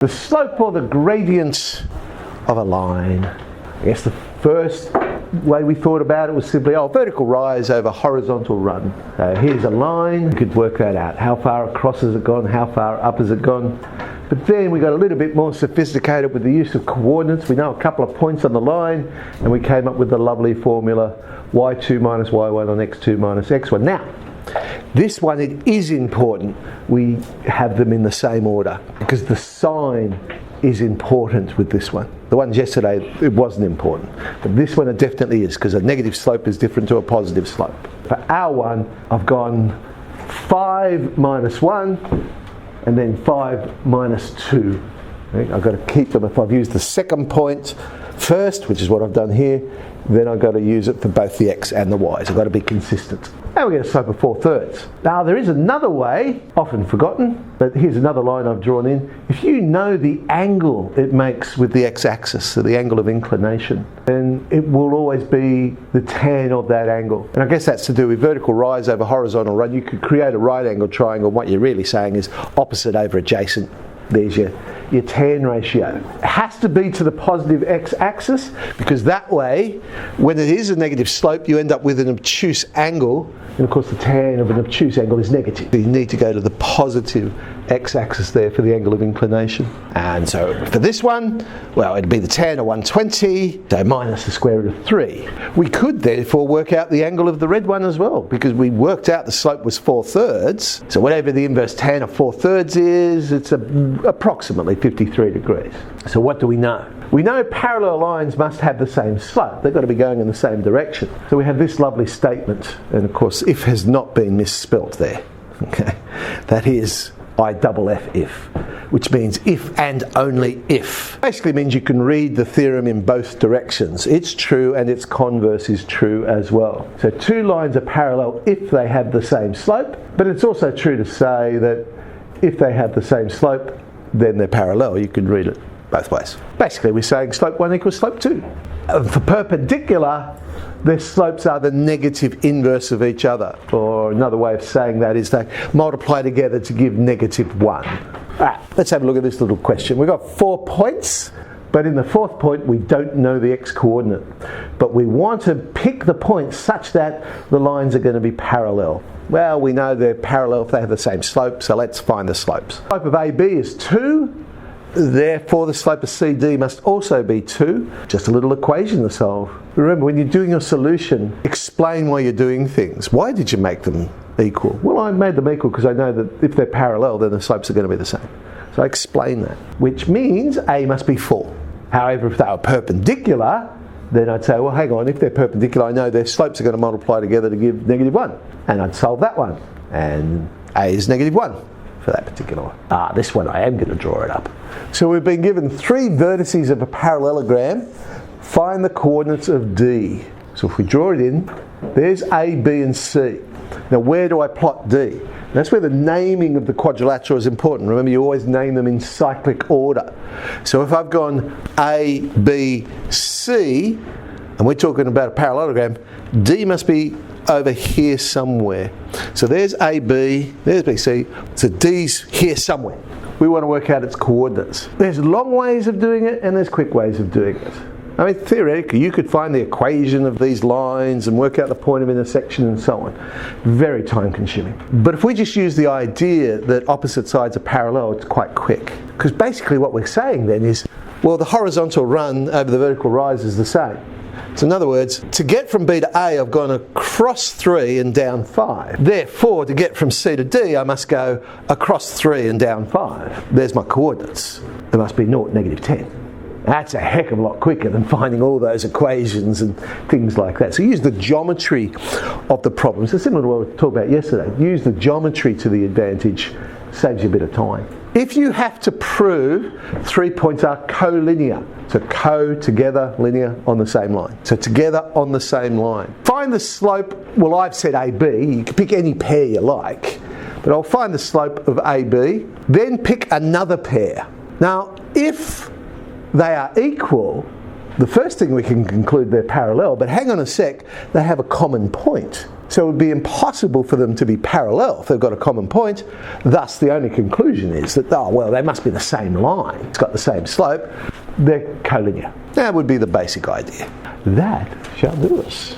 The slope or the gradient of a line. I guess the first way we thought about it was simply, vertical rise over horizontal run. Here's a line, you could work that out. How far across has it gone? How far up has it gone? But then we got a little bit more sophisticated with the use of coordinates. We know a couple of points on the line, and we came up with the lovely formula y2 minus y1 on x2 minus x1. Now, this one, it is important we have them in the same order because the sign is important with this one. The ones yesterday, it wasn't important. But this one, it definitely is because a negative slope is different to a positive slope. For our one, I've gone 5 minus 1 and then 5 minus 2. I've got to keep them. If I've used the second point first, which is what I've done here, then I've got to use it for both the x and the y's. I've got to be consistent. Now we get a slope of 4/3. Now there is another way, often forgotten, but here's another line I've drawn in. If you know the angle it makes with the x-axis, so the angle of inclination, then it will always be the tan of that angle. And I guess that's to do with vertical rise over horizontal run. You could create a right angle triangle. What you're really saying is opposite over adjacent. There's your tan ratio. It has to be to the positive x-axis because that way, when it is a negative slope, you end up with an obtuse angle, and of course the tan of an obtuse angle is negative. You need to go to the positive x-axis there for the angle of inclination. And so for this one, well, it'd be the tan of 120, so minus the square root of 3. We could therefore work out the angle of the red one as well, because we worked out the slope was 4/3. So whatever the inverse tan of 4/3 is, it's approximately 53 degrees. So what do we know? We know parallel lines must have the same slope. They've got to be going in the same direction. So we have this lovely statement, and of course if has not been misspelt there. Okay, that is if, which means if and only if. Basically means you can read the theorem in both directions. It's true and its converse is true as well. So two lines are parallel if they have the same slope, but it's also true to say that if they have the same slope, then they're parallel. You can read it both ways. Basically we're saying slope 1 equals slope 2. For perpendicular, their slopes are the negative inverse of each other. Or another way of saying that is they multiply together to give -1. Alright, let's have a look at this little question. We've got 4 points, but in the fourth point we don't know the x-coordinate. But we want to pick the points such that the lines are going to be parallel. Well, we know they're parallel if they have the same slope, so let's find the slopes. The slope of AB is 2. Therefore, the slope of CD must also be 2. Just a little equation to solve. Remember, when you're doing your solution, explain why you're doing things. Why did you make them equal? Well, I made them equal because I know that if they're parallel, then the slopes are going to be the same. So I explain that, which means A must be 4. However, if they were perpendicular, then I'd say, well, hang on, if they're perpendicular, I know their slopes are going to multiply together to give -1. And I'd solve that one. And A is -1. For that particular one. This one I am going to draw it up. So we've been given 3 vertices of a parallelogram. Find the coordinates of D. So if we draw it in, there's A, B and C. Now where do I plot D? That's where the naming of the quadrilateral is important. Remember, you always name them in cyclic order. So if I've gone A, B, C, and we're talking about a parallelogram, D must be over here somewhere. So there's AB, there's BC, so D's here somewhere. We want to work out its coordinates. There's long ways of doing it and there's quick ways of doing it. I mean, theoretically, you could find the equation of these lines and work out the point of intersection and so on. Very time consuming. But if we just use the idea that opposite sides are parallel, it's quite quick. Because basically what we're saying then is, well, the horizontal run over the vertical rise is the same. So in other words, to get from B to A, I've gone across 3 and down 5. Therefore, to get from C to D, I must go across 3 and down 5. There's my coordinates. There must be 0, -10. That's a heck of a lot quicker than finding all those equations and things like that. So use the geometry of the problem. So similar to what we talked about yesterday. Use the geometry to the advantage. Saves you a bit of time. If you have to prove 3 points are collinear, so together, linear, on the same line. So together on the same line. Find the slope, well I've said AB, you can pick any pair you like, but I'll find the slope of AB, then pick another pair. Now if they are equal, the first thing we can conclude they're parallel, but hang on a sec, they have a common point. So it would be impossible for them to be parallel if they've got a common point. Thus, the only conclusion is that, oh, well, they must be the same line. It's got the same slope. They're collinear. That would be the basic idea. That shall do us.